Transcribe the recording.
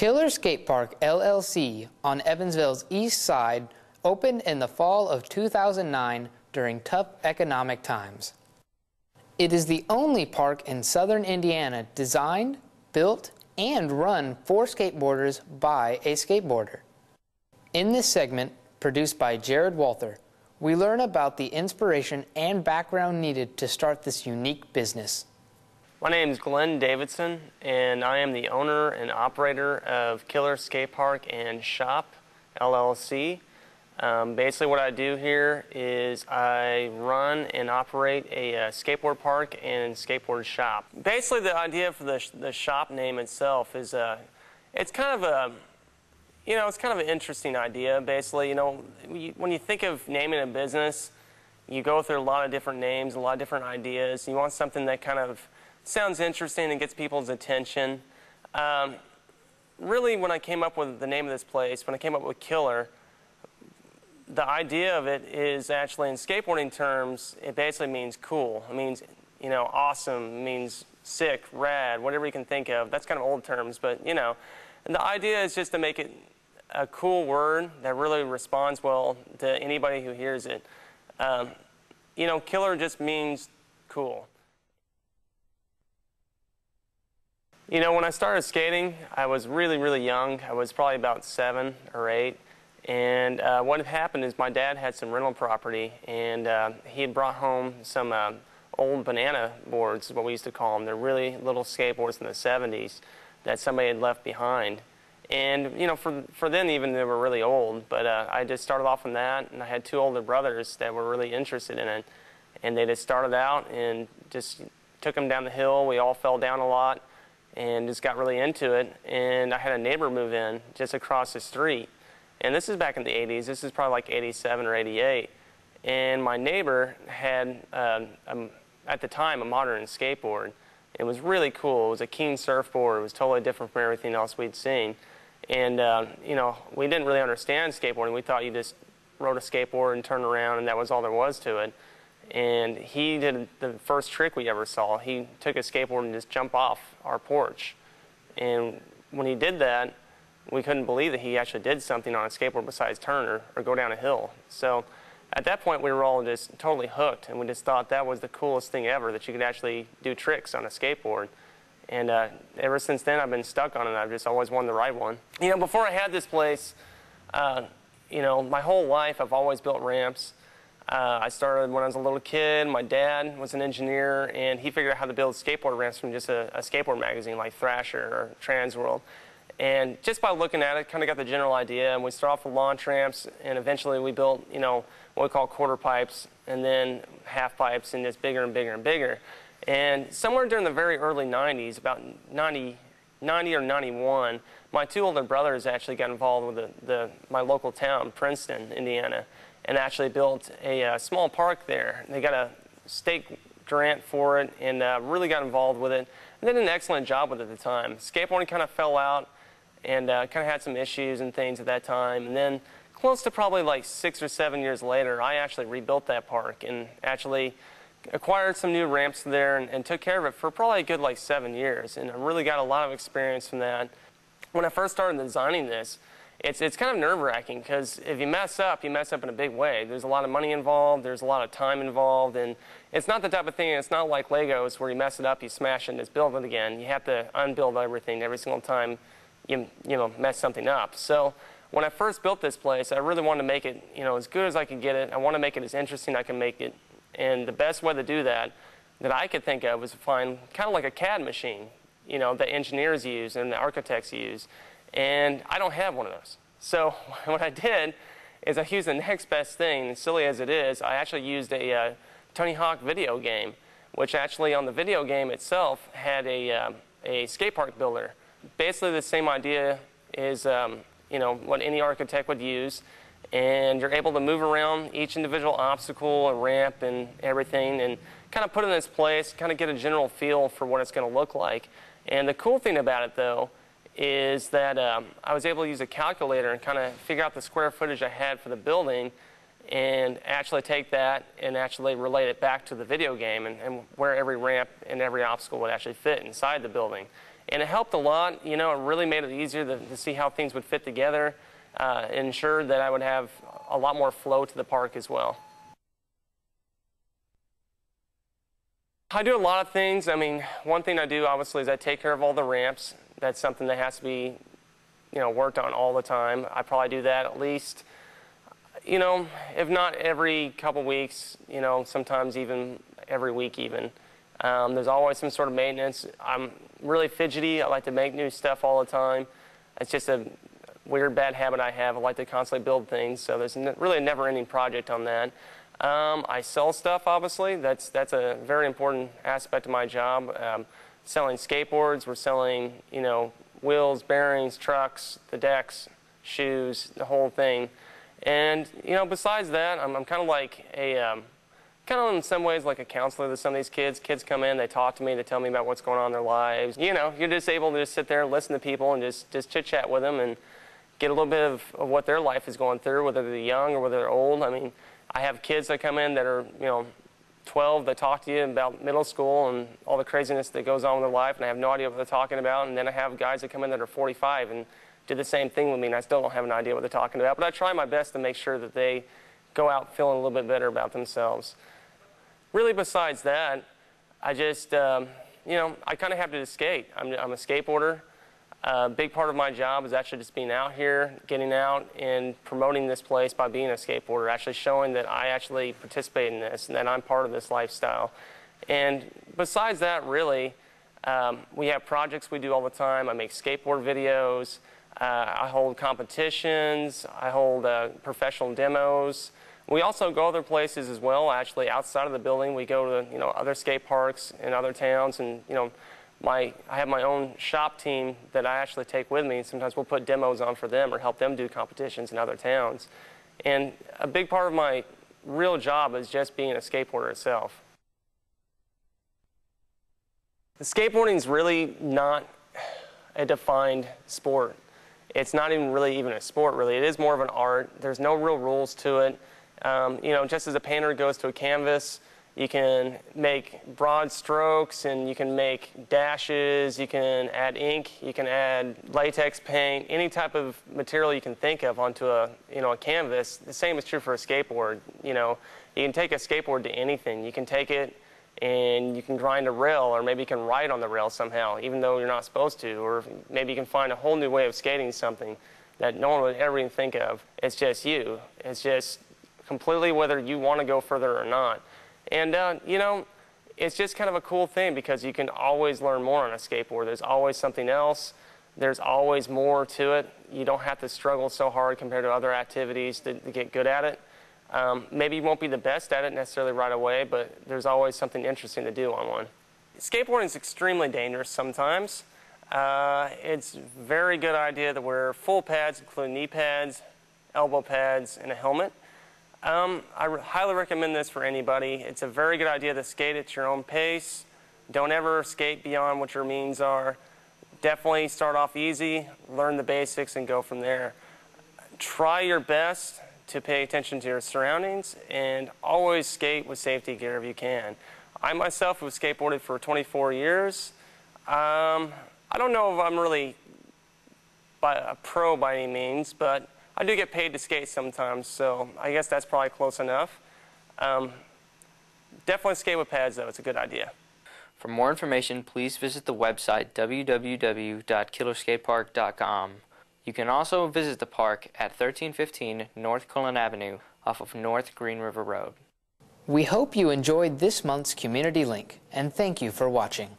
Killer Skate Park LLC on Evansville's east side opened in the fall of 2009 during tough economic times. It is the only park in southern Indiana designed, built, and run for skateboarders by a skateboarder. In this segment, produced by Jared Walther, we learn about the inspiration and background needed to start this unique business. My name is Glenn Davidson, and I am the owner and operator of Killer Skate Park and Shop, LLC. Basically what I do here is I run and operate a skateboard park and skateboard shop. Basically the idea for the shop name itself is it's kind of an interesting idea. Basically, when you think of naming a business, you go through a lot of different names, a lot of different ideas. You want something that kind of sounds interesting and gets people's attention. Really, when I came up with the name of this place, when I came up with Killer, the idea of it is actually, in skateboarding terms, it basically means cool. It means, awesome. It means sick, rad, whatever you can think of. That's kind of old terms, but, and the idea is just to make it a cool word that really responds well to anybody who hears it. Killer just means cool. When I started skating, I was really, really young. I was probably about 7 or 8. And what had happened is my dad had some rental property, and he had brought home some old banana boards, is what we used to call them. They're really little skateboards in the 70s that somebody had left behind. And, for then even, they were really old. But I just started off on that, and I had 2 older brothers that were really interested in it. And they just started out and just took them down the hill. We all fell down a lot and just got really into it. And I had a neighbor move in just across the street. And this is back in the 80s. This is probably like 87 or 88. And my neighbor had, at the time, a modern skateboard. It was really cool. It was a Keen surfboard. It was totally different from everything else we'd seen. And, we didn't really understand skateboarding. We thought you just rode a skateboard and turned around, and that was all there was to it. And he did the first trick we ever saw. He took a skateboard and just jumped off our porch. And when he did that, we couldn't believe that he actually did something on a skateboard besides turn or go down a hill. So at that point, we were all just totally hooked, and we just thought that was the coolest thing ever, that you could actually do tricks on a skateboard. And ever since then, I've been stuck on it. I've just always wanted to ride one. Before I had this place, my whole life, I've always built ramps. I started when I was a little kid. My dad was an engineer, and he figured out how to build skateboard ramps from just a skateboard magazine like Thrasher or Transworld. And just by looking at it, kind of got the general idea. And we started off with launch ramps, and eventually we built, what we call quarter pipes, and then half pipes, and just bigger and bigger and bigger. And somewhere during the very early 90s, about 90 or 91, my 2 older brothers actually got involved with my local town, Princeton, Indiana, and actually built a small park there. They got a state grant for it and really got involved with it. And did an excellent job with it at the time. Skateboarding kind of fell out and kind of had some issues and things at that time. And then close to probably like 6 or 7 years later, I actually rebuilt that park and actually acquired some new ramps there and took care of it for probably a good like 7 years. And I really got a lot of experience from that. When I first started designing this, it's kind of nerve-wracking because if you mess up in a big way. There's a lot of money involved, there's a lot of time involved, and it's not the type of thing, it's not like Legos where you mess it up, you smash it, and just build it again. You have to unbuild everything every single time you mess something up. So when I first built this place, I really wanted to make it as good as I could get it. I want to make it as interesting as I can make it. And the best way to do that I could think of was to find kind of like a CAD machine, that engineers use and the architects use. And I don't have one of those. So what I did is I used the next best thing, as silly as it is. I actually used a Tony Hawk video game, which actually on the video game itself had a skate park builder. Basically the same idea is what any architect would use. And you're able to move around each individual obstacle and ramp and everything and kind of put it in its place, kind of get a general feel for what it's going to look like. And the cool thing about it, though, is that I was able to use a calculator and kind of figure out the square footage I had for the building and actually take that and actually relate it back to the video game and where every ramp and every obstacle would actually fit inside the building. And it helped a lot. You know, it really made it easier to see how things would fit together, ensured that I would have a lot more flow to the park as well. I do a lot of things. I mean, one thing I do, obviously, is I take care of all the ramps. That's something that has to be, you know, worked on all the time. I probably do that at least, you know, if not every couple weeks, you know, sometimes even every week even. There's always some sort of maintenance. I'm really fidgety. I like to make new stuff all the time. It's just a weird bad habit I have. I like to constantly build things, so there's really a never-ending project on that. I sell stuff, obviously. That's a very important aspect of my job. Selling skateboards, we're selling, you know, wheels, bearings, trucks, the decks, shoes, the whole thing. And, you know, besides that, I'm kind of like a, kind of in some ways like a counselor to some of these kids. Kids come in, they talk to me, they tell me about what's going on in their lives. You know, you're just able to just sit there and listen to people and just chit-chat with them and get a little bit of what their life is going through, whether they're young or whether they're old. I mean, I have kids that come in that are, you know, 12 that talk to you about middle school and all the craziness that goes on in their life, and I have no idea what they're talking about. And then I have guys that come in that are 45 and do the same thing with me, and I still don't have an idea what they're talking about. But I try my best to make sure that they go out feeling a little bit better about themselves. Really, besides that, I just, you know, I kind of have to skate. I'm a skateboarder. A big part of my job is actually just being out here, getting out and promoting this place by being a skateboarder, actually showing that I actually participate in this and that I'm part of this lifestyle. And besides that, really, we have projects we do all the time. I make skateboard videos. I hold competitions. I hold professional demos. We also go other places as well, actually, outside of the building. We go to, you know, other skate parks in other towns, and, you know, I have my own shop team that I actually take with me. Sometimes we'll put demos on for them or help them do competitions in other towns. And a big part of my real job is just being a skateboarder itself. The skateboarding is really not a defined sport. It's not even really a sport, really. It is more of an art. There's no real rules to it. You know, just as a painter goes to a canvas, you can make broad strokes and you can make dashes, you can add ink, you can add latex paint, any type of material you can think of onto a, you know, a canvas. The same is true for a skateboard. You know, you can take a skateboard to anything. You can take it and you can grind a rail, or maybe you can ride on the rail somehow, even though you're not supposed to, or maybe you can find a whole new way of skating something that no one would ever even think of. It's just you. It's just completely whether you want to go further or not. And, you know, it's just kind of a cool thing because you can always learn more on a skateboard. There's always something else. There's always more to it. You don't have to struggle so hard compared to other activities to get good at it. Maybe you won't be the best at it necessarily right away, but there's always something interesting to do on one. Skateboarding is extremely dangerous sometimes. It's a very good idea to wear full pads, including knee pads, elbow pads, and a helmet. I highly recommend this for anybody. It's a very good idea to skate at your own pace. Don't ever skate beyond what your means are. Definitely start off easy, learn the basics, and go from there. Try your best to pay attention to your surroundings, and always skate with safety gear if you can. I myself have skateboarded for 24 years. I don't know if I'm really a pro by any means, but I do get paid to skate sometimes, so I guess that's probably close enough. Definitely skate with pads, though. It's a good idea. For more information, please visit the website www.killerskatepark.com. You can also visit the park at 1315 North Cullen Avenue off of North Green River Road. We hope you enjoyed this month's Community Link, and thank you for watching.